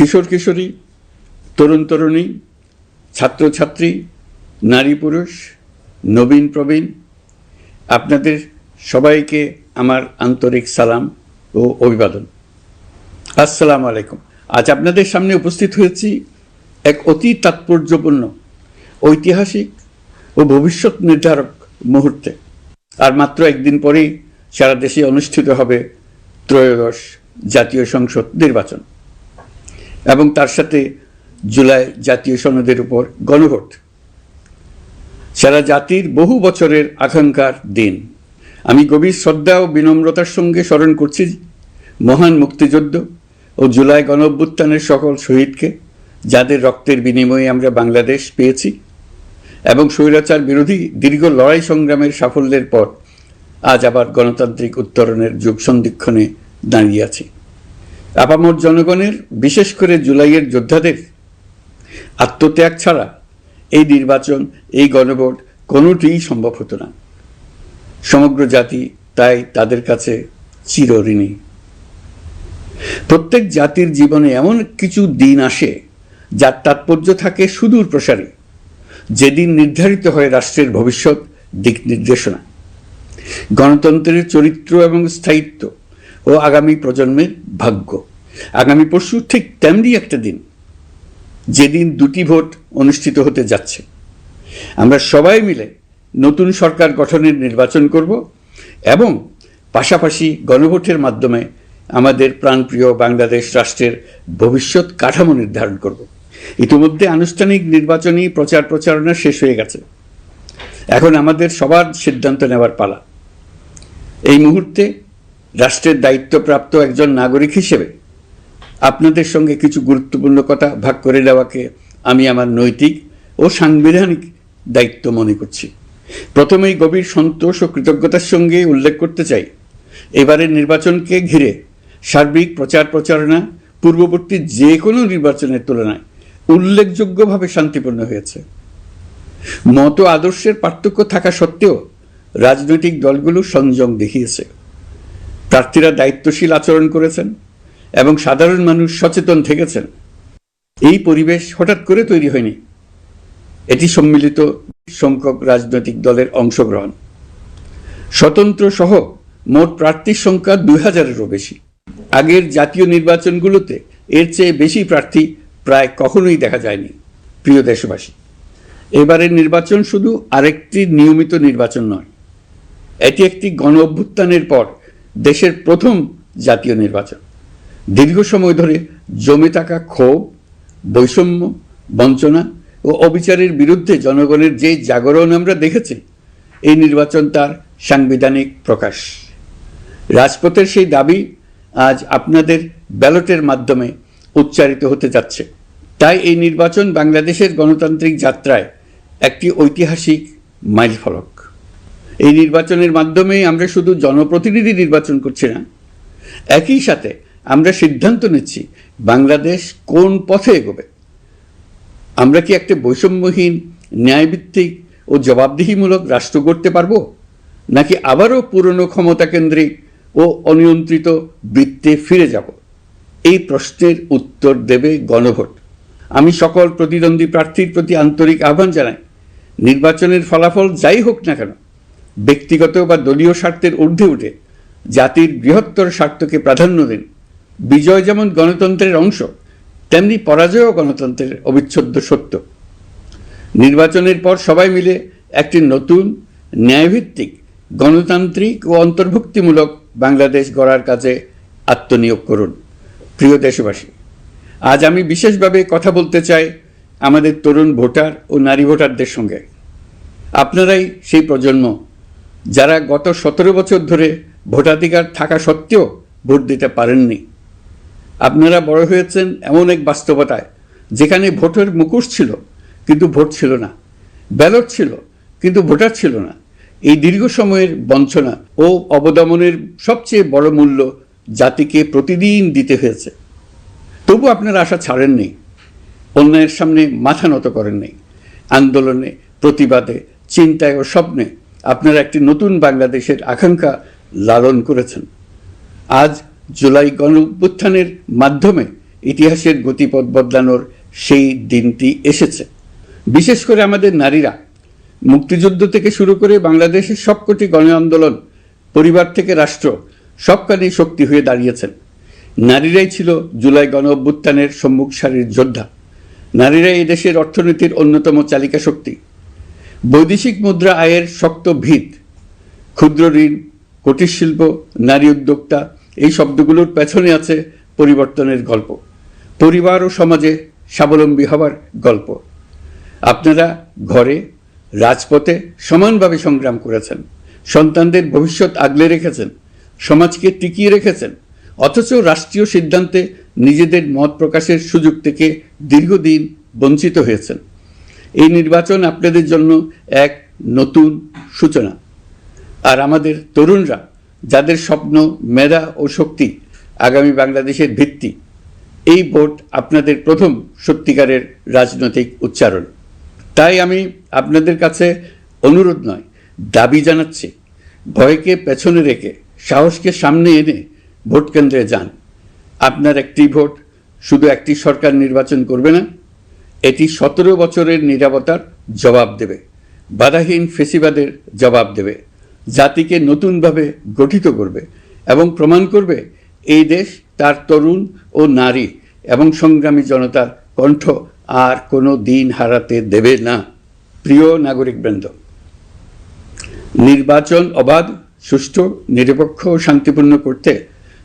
কিশোর কিশোরী, তরুণ তরুণী, ছাত্রছাত্রী, নারী পুরুষ, নবীন প্রবীণ, আপনাদের সবাইকে আমার আন্তরিক সালাম ও অভিবাদন। আসসালামু আলাইকুম। আজ আপনাদের সামনে উপস্থিত হয়েছি এক অতি তাৎপর্যপূর্ণ, ঐতিহাসিক ও ভবিষ্যৎ নির্ধারক মুহূর্তে। আর মাত্র একদিন পরেই সারা দেশে অনুষ্ঠিত হবে ত্রয়োদশ জাতীয় সংসদ নির্বাচন এবং তার সাথে জুলাই জাতীয় সনদের উপর গণভোট। সারা জাতির বহু বছরের আকাঙ্ক্ষার দিন। আমি গভীর শ্রদ্ধা ও বিনম্রতার সঙ্গে স্মরণ করছি মহান মুক্তিযুদ্ধ ও জুলাই গণঅভ্যুত্থানের সকল শহীদকে, যাদের রক্তের বিনিময়ে আমরা বাংলাদেশ পেয়েছি এবং স্বৈরাচার বিরোধী দীর্ঘ লড়াই সংগ্রামের সাফল্যের পর আজ আবার গণতান্ত্রিক উত্তরণের যুগ সন্ধিক্ষণে দাঁড়িয়ে আছি। আপামর জনগণের, বিশেষ করে জুলাইয়ের যোদ্ধাদের আত্মত্যাগ ছাড়া এই নির্বাচন, এই গণভোট কোনোটিই সম্ভব হতো না। সমগ্র জাতি তাই তাদের কাছে চিরঋণী। প্রত্যেক জাতির জীবনে এমন কিছু দিন আসে যার তাৎপর্য থাকে সুদূর প্রসারী, যেদিন নির্ধারিত হয় রাষ্ট্রের ভবিষ্যৎ দিক নির্দেশনা, গণতন্ত্রের চরিত্র এবং স্থায়িত্ব ও আগামী প্রজন্মের ভাগ্য। আগামী পরশু ঠিক তেমনি একটা দিন, যেদিন দুটি ভোট অনুষ্ঠিত হতে যাচ্ছে। আমরা সবাই মিলে নতুন সরকার গঠনের নির্বাচন করব এবং পাশাপাশি গণভোটের মাধ্যমে আমাদের প্রাণপ্রিয় বাংলাদেশ রাষ্ট্রের ভবিষ্যৎ কাঠামো নির্ধারণ করব। ইতিমধ্যে আনুষ্ঠানিক নির্বাচনী প্রচার প্রচারণা শেষ হয়ে গেছে। এখন আমাদের সবার সিদ্ধান্ত নেওয়ার পালা। এই মুহূর্তে রাষ্ট্রের দায়িত্বপ্রাপ্ত একজন নাগরিক হিসেবে আপনাদের সঙ্গে কিছু গুরুত্বপূর্ণ কথা ভাগ করে নেওয়াকে আমি আমার নৈতিক ও সাংবিধানিক দায়িত্ব মনে করছি। প্রথমেই গভীর সন্তোষ ও কৃতজ্ঞতার সঙ্গে উল্লেখ করতে চাই, এবারের নির্বাচনকে ঘিরে সার্বিক প্রচার প্রচারণা পূর্ববর্তী যে কোনো নির্বাচনের তুলনায় উল্লেখযোগ্যভাবে শান্তিপূর্ণ হয়েছে। মত আদর্শের পার্থক্য থাকা সত্ত্বেও রাজনৈতিক দলগুলো সংযম দেখিয়েছে। প্রার্থীরা দায়িত্বশীল আচরণ করেছেন এবং সাধারণ মানুষ সচেতন থেকেছেন। এই পরিবেশ হঠাৎ করে তৈরি হয়নি, এটি সম্মিলিত সংখ্যক রাজনৈতিক দলের অংশগ্রহণ। স্বতন্ত্র সহ মোট প্রার্থীর সংখ্যা 2000-এরও বেশি। আগের জাতীয় নির্বাচনগুলোতে এর চেয়ে বেশি প্রার্থী প্রায় কখনোই দেখা যায়নি। প্রিয় দেশবাসী, এবারের নির্বাচন শুধু আরেকটি নিয়মিত নির্বাচন নয়, এটি একটি গণ অভ্যুত্থানের পর দেশের প্রথম জাতীয় নির্বাচন। দীর্ঘ সময় ধরে জমে থাকা ক্ষোভ, বৈষম্য, বঞ্চনা ও অবিচারের বিরুদ্ধে জনগণের যে জাগরণ আমরা দেখেছি, এই নির্বাচন তার সাংবিধানিক প্রকাশ। রাজপথের সেই দাবি আজ আপনাদের ব্যালটের মাধ্যমে উচ্চারিত হতে যাচ্ছে। তাই এই নির্বাচন বাংলাদেশের গণতান্ত্রিক যাত্রায় একটি ঐতিহাসিক মাইলফলক। এই নির্বাচনের মাধ্যমে আমরা শুধু জনপ্রতিনিধি নির্বাচন করছি না, একই সাথে আমরা সিদ্ধান্ত নিচ্ছি বাংলাদেশ কোন পথে এগোবে। আমরা কি একটা বৈষম্যহীন, ন্যায়ভিত্তিক ও জবাবদিহিমূলক রাষ্ট্র গড়তে পারবো, নাকি আবারও পুরনো ক্ষমতাকেন্দ্রিক ও অনিয়ন্ত্রিত বৃত্তে ফিরে যাব? এই প্রশ্নের উত্তর দেবে গণভোট। আমি সকল প্রতিদ্বন্দ্বী প্রার্থীর প্রতি আন্তরিক আহ্বান জানাই, নির্বাচনের ফলাফল যাই হোক না কেন, ব্যক্তিগত বা দলীয় স্বার্থের ঊর্ধ্বে উঠে জাতির বৃহত্তর স্বার্থকে প্রাধান্য দিন। বিজয় যেমন গণতন্ত্রের অংশ, তেমনি পরাজয়ও গণতন্ত্রের অবিচ্ছেদ্য সত্য। নির্বাচনের পর সবাই মিলে একটি নতুন, ন্যায়ভিত্তিক, গণতান্ত্রিক ও অন্তর্ভুক্তিমূলক বাংলাদেশ গড়ার কাজে আত্মনিয়োগ করুন। প্রিয় দেশবাসী, আজ আমি বিশেষভাবে কথা বলতে চাই আমাদের তরুণ ভোটার ও নারী ভোটারদের সঙ্গে। আপনারাই সেই প্রজন্ম যারা গত 17 বছর ধরে ভোটাধিকার থাকা সত্ত্বেও ভোট দিতে পারেননি। আপনারা বড় হয়েছেন এমন এক বাস্তবতায় যেখানে ভোটের মুখোশ ছিল কিন্তু ভোট ছিল না, ব্যালট ছিল কিন্তু ভোটার ছিল না। এই দীর্ঘ সময়ের বঞ্চনা ও অবদমনের সবচেয়ে বড় মূল্য জাতিকে প্রতিদিন দিতে হয়েছে। তবু আপনারা আশা ছাড়েননি, অন্যায়ের সামনে মাথা নত করেননি। আন্দোলনে, প্রতিবাদে, চিন্তায় ও স্বপ্নে আপনারা একটি নতুন বাংলাদেশের আকাঙ্ক্ষা লালন করেছেন। আজ জুলাই গণ অভ্যুত্থানের মাধ্যমে ইতিহাসের গতিপথ বদলানোর সেই দিনটি এসেছে। বিশেষ করে আমাদের নারীরা মুক্তিযুদ্ধ থেকে শুরু করে বাংলাদেশের সবকটি গণ আন্দোলন, পরিবার থেকে রাষ্ট্র, সবখানেই শক্তি হয়ে দাঁড়িয়েছেন। নারীরাই ছিল জুলাই গণ অভ্যুত্থানের সম্মুখ সারির যোদ্ধা। নারীরাই এই দেশের অর্থনীতির অন্যতম চালিকা শক্তি। বৈদেশিক মুদ্রা আয়ের শক্ত ভিত, ক্ষুদ্র ঋণ, কুটির শিল্প, নারী উদ্যোক্তা, এই শব্দগুলোর পেছনে আছে পরিবর্তনের গল্প, পরিবার ও সমাজে স্বাবলম্বী হবার গল্প। আপনারা ঘরে, রাজপথে সমানভাবে সংগ্রাম করেছেন, সন্তানদের ভবিষ্যৎ আগলে রেখেছেন, সমাজকে টিকিয়ে রেখেছেন, অথচ রাষ্ট্রীয় সিদ্ধান্তে নিজেদের মত প্রকাশের সুযোগ থেকে দীর্ঘদিন বঞ্চিত হয়েছেন। এই নির্বাচন আপনাদের জন্য এক নতুন সূচনা। আর আমাদের তরুণরা, যাদের স্বপ্ন, মেধা ও শক্তি আগামী বাংলাদেশের ভিত্তি, এই ভোট আপনাদের প্রথম সত্যিকারের রাজনৈতিক উচ্চারণ। তাই আমি আপনাদের কাছে অনুরোধ নয়, দাবি জানাচ্ছি, ভয়কে পেছনে রেখে সাহসকে সামনে এনে ভোট কেন্দ্রে যান। আপনার একটি ভোট শুধু একটি সরকার নির্বাচন করবে না, এটি 17 বছরের নীরবতার জবাব দেবে, বাধাহীন ফেসিবাদের জবাব দেবে, জাতিকে নতুনভাবে গঠিত করবে এবং প্রমাণ করবে এই দেশ তার তরুণ ও নারী এবং সংগ্রামী জনতার কণ্ঠ আর কোনো দিন হারাতে দেবে না। প্রিয় নাগরিকবৃন্দ, নির্বাচন অবাধ, সুষ্ঠু, নিরপেক্ষ ও শান্তিপূর্ণ করতে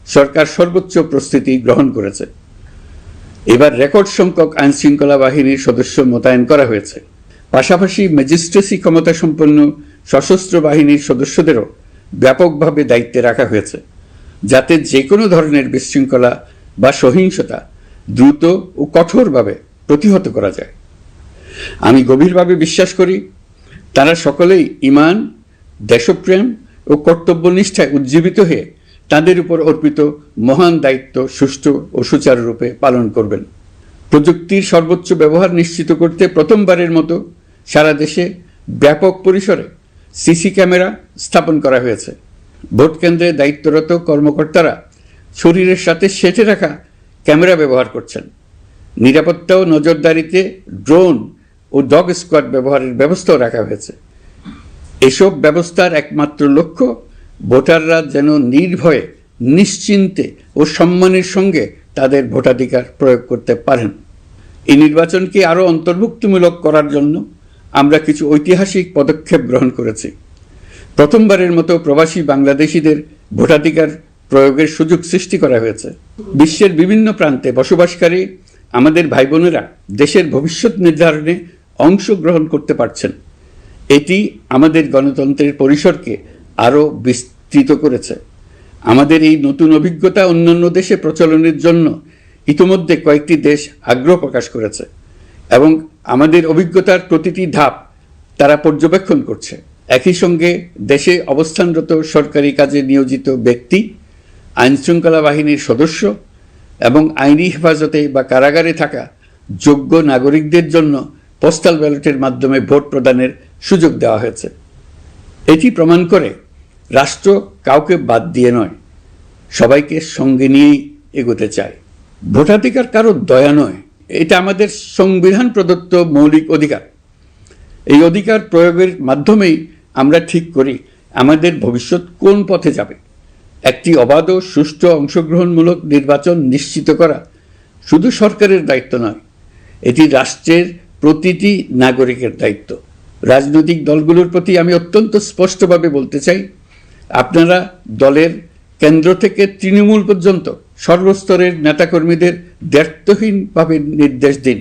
সরকার সর্বোচ্চ প্রস্তুতি গ্রহণ করেছে। এবার রেকর্ড সংখ্যক আইনশৃঙ্খলা বাহিনীর সদস্য মোতায়েন করা হয়েছে। পাশাপাশি ম্যাজিস্ট্রেসি ক্ষমতা সম্পন্ন সশস্ত্র বাহিনীর সদস্যদেরও ব্যাপকভাবে দায়িত্বে রাখা হয়েছে, যাতে যে কোনো ধরনের বিশৃঙ্খলা বা সহিংসতা দ্রুত ও কঠোরভাবে প্রতিহত করা যায়। আমি গভীরভাবে বিশ্বাস করি, তারা সকলেই ঈমান, দেশপ্রেম ও কর্তব্যনিষ্ঠায় উজ্জীবিত হয়ে তাদের উপর অর্পিত মহান দায়িত্ব সুষ্ঠু ও সুচারুরূপে পালন করবেন। প্রযুক্তির সর্বোচ্চ ব্যবহার নিশ্চিত করতে প্রথমবারের মতো সারা দেশে ব্যাপক পরিসরে সিসি ক্যামেরা স্থাপন করা হয়েছে। ভোট কেন্দ্রে দায়িত্বরত কর্মকর্তারা শরীরের সাথে সেঁটে রাখা ক্যামেরা ব্যবহার করছেন। নিরাপত্তা ও নজরদারিতে ড্রোন ও ডগ স্কোয়াড ব্যবহারের ব্যবস্থাও রাখা হয়েছে। এসব ব্যবস্থার একমাত্র লক্ষ্য, ভোটাররা যেন নির্ভয়ে, নিশ্চিন্তে ও সম্মানের সঙ্গে তাদের ভোটাধিকার প্রয়োগ করতে পারেন। এই নির্বাচনকে আরও অন্তর্ভুক্তিমূলক করার জন্য আমরা কিছু ঐতিহাসিক পদক্ষেপ গ্রহণ করেছি। প্রথমবারের মতো প্রবাসী বাংলাদেশিদের ভোটাধিকার প্রয়োগের সুযোগ সৃষ্টি করা হয়েছে। বিশ্বের বিভিন্ন প্রান্তে বসবাসকারী আমাদের ভাই বোনেরা দেশের ভবিষ্যৎ নির্ধারণে অংশগ্রহণ করতে পারছেন। এটি আমাদের গণতন্ত্রের পরিসরকে আরও বিস্তৃত করেছে। আমাদের এই নতুন অভিজ্ঞতা অন্যান্য দেশে প্রচলনের জন্য ইতিমধ্যে কয়েকটি দেশ আগ্রহ প্রকাশ করেছে এবং আমাদের অভিজ্ঞতার প্রতিটি ধাপ তারা পর্যবেক্ষণ করছে। একই সঙ্গে দেশে অবস্থানরত সরকারি কাজে নিয়োজিত ব্যক্তি, আইনশৃঙ্খলা বাহিনীর সদস্য এবং আইনি হেফাজতে বা কারাগারে থাকা যোগ্য নাগরিকদের জন্য পোস্টাল ব্যালটের মাধ্যমে ভোট প্রদানের সুযোগ দেওয়া হয়েছে। এটি প্রমাণ করে রাষ্ট্র কাউকে বাদ দিয়ে নয়, সবাইকে সঙ্গে নিয়েই এগোতে চায়। ভোটাধিকার কারো দয়া নয়, এটা আমাদের সংবিধান প্রদত্ত মৌলিক অধিকার। এই অধিকার প্রয়োগের মাধ্যমেই আমরা ঠিক করি আমাদের ভবিষ্যৎ কোন পথে যাবে। একটি অবাধ ও সুষ্ঠু অংশগ্রহণমূলক নির্বাচন নিশ্চিত করা শুধু সরকারের দায়িত্ব নয়, এটি রাষ্ট্রের প্রতিটি নাগরিকের দায়িত্ব। রাজনৈতিক দলগুলোর প্রতি আমি অত্যন্ত স্পষ্টভাবে বলতে চাই, আপনারা দলের কেন্দ্র থেকে তৃণমূল পর্যন্ত সর্বস্তরের নেতাকর্মীদের দ্ব্যর্থহীনভাবে নির্দেশ দিন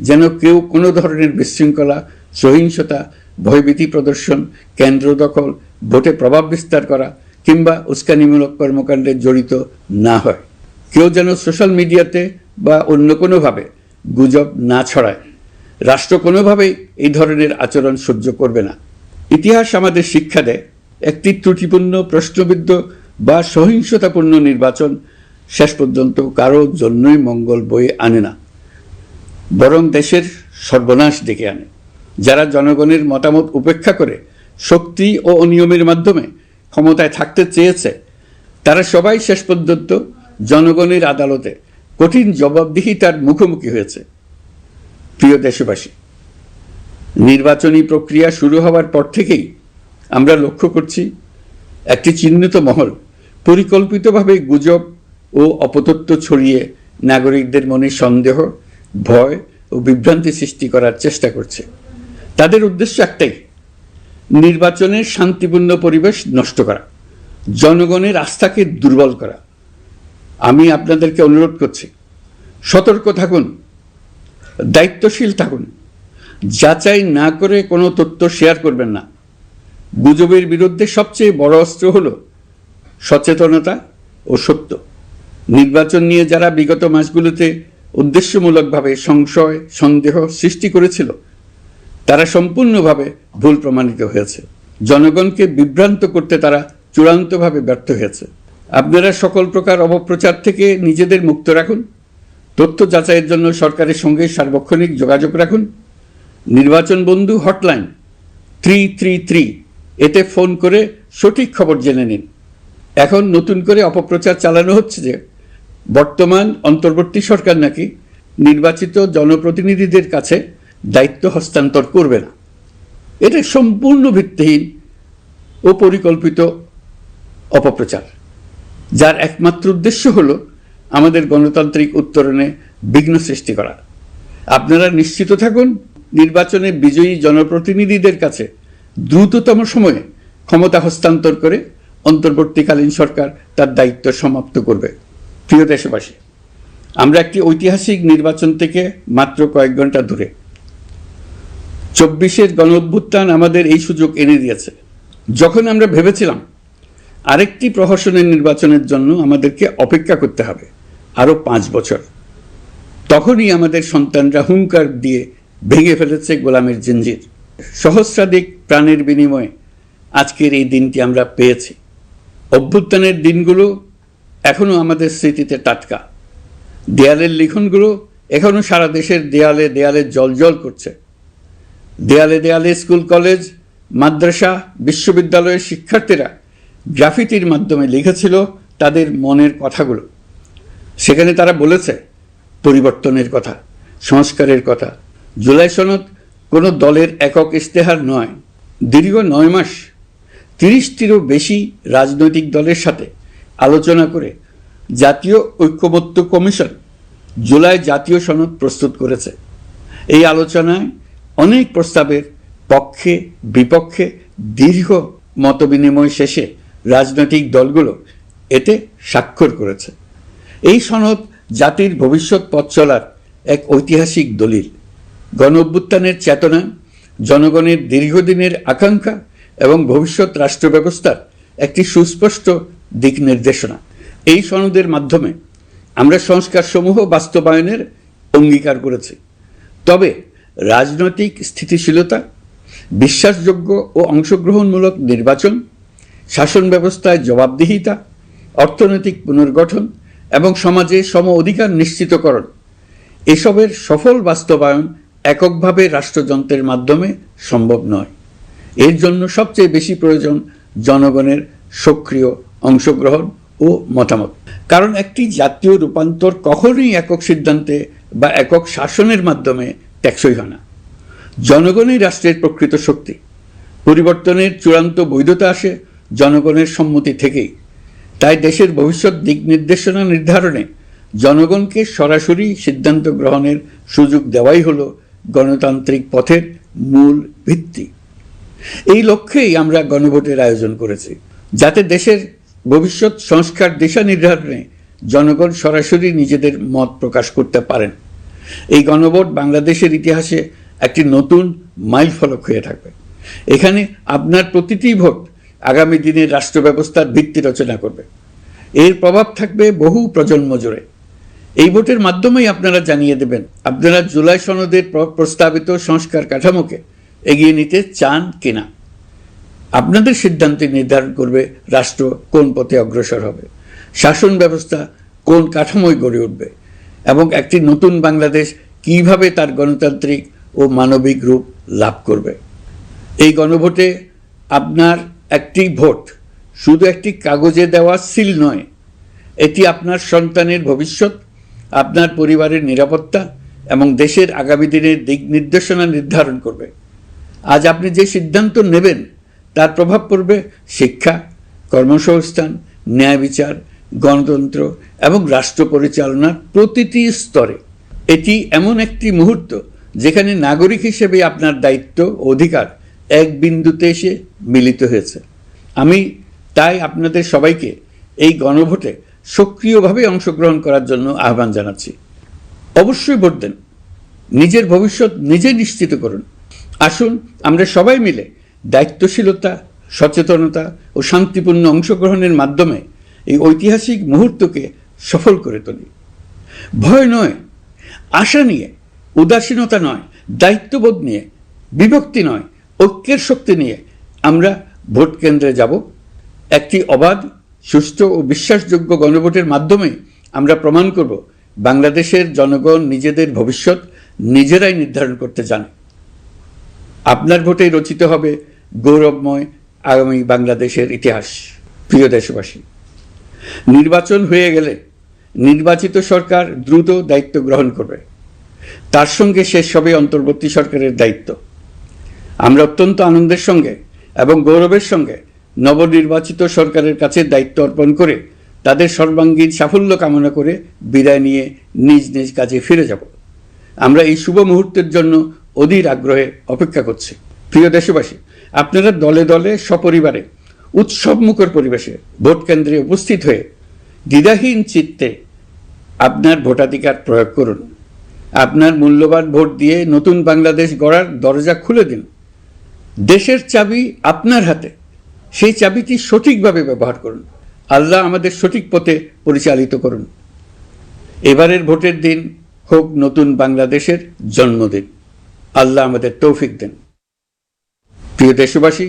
যেন কেউ কোনো ধরনের বিশৃঙ্খলা, সহিংসতা, ভয়ভীতি প্রদর্শন, কেন্দ্র দখল, ভোটে প্রভাব বিস্তার করা কিংবা উস্কানিমূলক কর্মকাণ্ডে জড়িত না হয়। কেউ যেন সোশ্যাল মিডিয়াতে বা অন্য কোনোভাবে গুজব না ছড়ায়। রাষ্ট্র কোনোভাবেই এই ধরনের আচরণ সহ্য করবে না। ইতিহাস আমাদের শিক্ষা দেয়, একটি ত্রুটিপূর্ণ, প্রশ্নবিদ্ধ বা সহিংসতাপূর্ণ নির্বাচন শেষ পর্যন্ত কারো জন্যই মঙ্গল বয়ে আনে না, বরং দেশের সর্বনাশ ডেকে আনে। যারা জনগণের মতামত উপেক্ষা করে শক্তি ও অনিয়মের মাধ্যমে ক্ষমতায় থাকতে চেয়েছে, তারা সবাই শেষ পর্যন্ত জনগণের আদালতে কঠিন জবাবদিহিতার মুখোমুখি হয়েছে। প্রিয় দেশবাসী, নির্বাচনী প্রক্রিয়া শুরু হওয়ার পর থেকেই আমরা লক্ষ্য করছি একটি চিহ্নিত মহল পরিকল্পিতভাবে গুজব ও অপতথ্য ছড়িয়ে নাগরিকদের মনে সন্দেহ, ভয় ও বিভ্রান্তি সৃষ্টি করার চেষ্টা করছে। তাদের উদ্দেশ্য একটাই, নির্বাচনের শান্তিপূর্ণ পরিবেশ নষ্ট করা, জনগণের আস্থাকে দুর্বল করা। আমি আপনাদেরকে অনুরোধ করছি, সতর্ক থাকুন, দায়িত্বশীল থাকুন, যাচাই না করে কোনো তথ্য শেয়ার করবেন না। গুজবের বিরুদ্ধে সবচেয়ে বড় অস্ত্র হলো সচেতনতা ও সত্য। নির্বাচন নিয়ে যারা বিগত মাসগুলোতে উদ্দেশ্যমূলকভাবে সংশয়, সন্দেহ সৃষ্টি করেছিল, তারা সম্পূর্ণভাবে ভুল প্রমাণিত হয়েছে। জনগণকে বিভ্রান্ত করতে তারা চূড়ান্তভাবে ব্যর্থ হয়েছে। আপনারা সকল প্রকার অপপ্রচার থেকে নিজেদের মুক্ত রাখুন। তথ্য যাচাইয়ের জন্য সরকারের সঙ্গে সার্বক্ষণিক যোগাযোগ রাখুন। নির্বাচন বন্ধু হটলাইন 333 এতে ফোন করে সঠিক খবর জেনে নিন। এখন নতুন করে অপপ্রচার চালানো হচ্ছে যে বর্তমান অন্তর্বর্তী সরকার নাকি নির্বাচিত জনপ্রতিনিধিদের কাছে দায়িত্ব হস্তান্তর করবে না। এটা সম্পূর্ণ ভিত্তিহীন ও পরিকল্পিত অপপ্রচার, যার একমাত্র উদ্দেশ্য হলো আমাদের গণতান্ত্রিক উত্তরণে বিঘ্ন সৃষ্টি করা। আপনারা নিশ্চিত থাকুন, নির্বাচনে বিজয়ী জনপ্রতিনিধিদের কাছে দ্রুততম সময়ে ক্ষমতা হস্তান্তর করে অন্তর্বর্তীকালীন সরকার তার দায়িত্ব সমাপ্ত করবে। প্রিয় দেশবাসী, আমরা একটি ঐতিহাসিক নির্বাচন থেকে মাত্র কয়েক ঘন্টা দূরে। 24-এর গণঅভ্যুত্থান আমাদের এই সুযোগ এনে দিয়েছে। যখন আমরা ভেবেছিলাম আরেকটি প্রহসনের নির্বাচনের জন্য আমাদেরকে অপেক্ষা করতে হবে আরও 5 বছর, তখনই আমাদের সন্তানরা হুঙ্কার দিয়ে ভেঙে ফেলেছে গোলামের জিঞ্জির। সহস্রাধিক প্রাণের বিনিময়ে আজকের এই দিনটি আমরা পেয়েছি। অভ্যুত্থানের দিনগুলো এখনও আমাদের স্মৃতিতে টাটকা। দেয়ালের লিখনগুলো এখনও সারা দেশের দেয়ালে দেয়ালে জলজল করছে। দেয়ালে দেয়ালে স্কুল, কলেজ, মাদ্রাসা, বিশ্ববিদ্যালয়ের শিক্ষার্থীরা গ্রাফিতির মাধ্যমে লিখেছিল তাদের মনের কথাগুলো। সেখানে তারা বলেছে পরিবর্তনের কথা, সংস্কারের কথা। জুলাই সনদ কোনো দলের একক ইশতেহার নয়। দীর্ঘ 9 মাস 30টিরও বেশি রাজনৈতিক দলের সাথে আলোচনা করে জাতীয় ঐক্যমত্য কমিশন জুলাই জাতীয় সনদ প্রস্তুত করেছে। এই আলোচনায় অনেক প্রস্তাবের পক্ষে বিপক্ষে দীর্ঘ মতবিনিময় শেষে রাজনৈতিক দলগুলো এতে স্বাক্ষর করেছে। এই সনদ জাতির ভবিষ্যৎ পথ চলার এক ঐতিহাসিক দলিল, গণঅভ্যুত্থানের চেতনা, জনগণের দীর্ঘদিনের আকাঙ্ক্ষা এবং ভবিষ্যৎ রাষ্ট্র ব্যবস্থার একটি সুস্পষ্ট দিক নির্দেশনা। এই সনদের মাধ্যমে আমরা সংস্কারসমূহ বাস্তবায়নের অঙ্গীকার করেছি। তবে রাজনৈতিক স্থিতিশীলতা, বিশ্বাসযোগ্য ও অংশগ্রহণমূলক নির্বাচন, শাসন ব্যবস্থায় জবাবদিহিতা, অর্থনৈতিক পুনর্গঠন এবং সমাজে সম অধিকার নিশ্চিতকরণ, এসবের সফল বাস্তবায়ন এককভাবে রাষ্ট্রযন্ত্রের মাধ্যমে সম্ভব নয়। এর জন্য সবচেয়ে বেশি প্রয়োজন জনগণের সক্রিয় অংশগ্রহণ ও মতামত। কারণ একটি জাতীয় রূপান্তর কখনোই একক সিদ্ধান্তে বা একক শাসনের মাধ্যমে টেকসই হয় না। জনগণই রাষ্ট্রের প্রকৃত শক্তি। পরিবর্তনের চূড়ান্ত বৈধতা আসে জনগণের সম্মতি থেকেই। তাই দেশের ভবিষ্যৎ দিক নির্দেশনা নির্ধারণে জনগণকে সরাসরি সিদ্ধান্ত গ্রহণের সুযোগ দেওয়াই হলো গণতান্ত্রিক পথের মূল ভিত্তি। এই লক্ষ্যেই আমরা গণভোটের আয়োজন করেছি, যাতে দেশের ভবিষ্যৎ সংস্কার দিশা নির্ধারণে জনগণ সরাসরি নিজেদের মত প্রকাশ করতে পারেন। এই গণভোট বাংলাদেশের ইতিহাসে একটি নতুন মাইলফলক হয়ে থাকবে। এখানে আপনার প্রতিটি ভোট আগামী দিনের রাষ্ট্র ব্যবস্থার ভিত্তি রচনা করবে। এর প্রভাব থাকবে বহু প্রজন্ম জুড়ে। এই ভোটের মাধ্যমেই আপনারা জানিয়ে দেবেন আপনারা জুলাই সনদের প্রস্তাবিত সংস্কার কাঠামোকে এগিয়ে নিতে চান কিনা। আপনাদের সিদ্ধান্তে নির্ধারণ করবে রাষ্ট্র কোন পথে অগ্রসর হবে, শাসন ব্যবস্থা কোন কাঠামোয় গড়ে উঠবে এবং একটি নতুন বাংলাদেশ কিভাবে তার গণতান্ত্রিক ও মানবিক রূপ লাভ করবে। এই গণভোটে আপনার একটি ভোট শুধু একটি কাগজে দেওয়া সিল নয়, এটি আপনার সন্তানের ভবিষ্যৎ আপনার পরিবারের নিরাপত্তা এবং দেশের আগামী দিনের দিক নির্দেশনা নির্ধারণ করবে। আজ আপনি যে সিদ্ধান্ত নেবেন তার প্রভাব পড়বে শিক্ষা, কর্মসংস্থান, ন্যায় বিচার, গণতন্ত্র এবং রাষ্ট্র পরিচালনার প্রতিটি স্তরে। এটি এমন একটি মুহূর্ত যেখানে নাগরিক হিসেবে আপনার দায়িত্ব ও অধিকার এক বিন্দুতে এসে মিলিত হয়েছে। আমি তাই আপনাদের সবাইকে এই গণভোটে সক্রিয়ভাবে অংশগ্রহণ করার জন্য আহ্বান জানাচ্ছি। অবশ্যই ভোট দেন, নিজের ভবিষ্যৎ নিজে নিশ্চিত করুন। আসুন আমরা সবাই মিলে দায়িত্বশীলতা, সচেতনতা ও শান্তিপূর্ণ অংশগ্রহণের মাধ্যমে এই ঐতিহাসিক মুহূর্তকে সফল করে তুলি। ভয় নয়, আশা নিয়ে, উদাসীনতা নয়, দায়িত্ববোধ নিয়ে, বিভক্তি নয়, ঐক্যের শক্তি নিয়ে আমরা ভোট কেন্দ্রে যাব। একটি অবাধ, সুষ্ঠু ও বিশ্বাসযোগ্য গণভোটের মাধ্যমে আমরা প্রমাণ করব বাংলাদেশের জনগণ নিজেদের ভবিষ্যৎ নিজেরাই নির্ধারণ করতে জানে। আপনার ভোটেই রচিত হবে গৌরবময় আগামী বাংলাদেশের ইতিহাস। প্রিয় দেশবাসী, নির্বাচন হয়ে গেলে নির্বাচিত সরকার দ্রুত দায়িত্ব গ্রহণ করবে। তার সঙ্গে শেষ হবে অন্তর্বর্তী সরকারের দায়িত্ব। আমরা অত্যন্ত আনন্দের সঙ্গে এবং গৌরবের সঙ্গে নবনির্বাচিত সরকারের কাছে দায়িত্ব অর্পণ করে তাদের সর্বাঙ্গীন সাফল্য কামনা করে বিদায় নিয়ে নিজ নিজ কাজে ফিরে যাব। আমরা এই শুভ মুহূর্তের জন্য অধীর আগ্রহে অপেক্ষা করছি। প্রিয় দেশবাসী, আপনারা দলে দলে সপরিবারে উৎসবমুখর পরিবেশে ভোট কেন্দ্রে উপস্থিত হয়ে দ্বিধাহীন চিত্তে আপনার ভোটাধিকার প্রয়োগ করুন। আপনার মূল্যবান ভোট দিয়ে নতুন বাংলাদেশ গড়ার দরজা খুলে দিন। দেশের চাবি আপনার হাতে, সেই চাবিটি সঠিকভাবে ব্যবহার করুন। আল্লাহ আমাদের সঠিক পথে পরিচালিত করুন। এবারের ভোটের দিন হোক নতুন বাংলাদেশের জন্মদিন। আল্লাহ আমাদের তৌফিক দেন। প্রিয় দেশবাসী,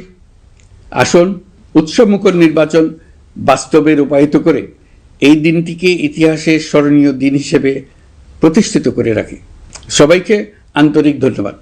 আসুন উৎসবমুখর নির্বাচন বাস্তবে রূপায়িত করে এই দিনটিকে ইতিহাসের স্মরণীয় দিন হিসেবে প্রতিষ্ঠিত করে রাখি। সবাইকে আন্তরিক ধন্যবাদ।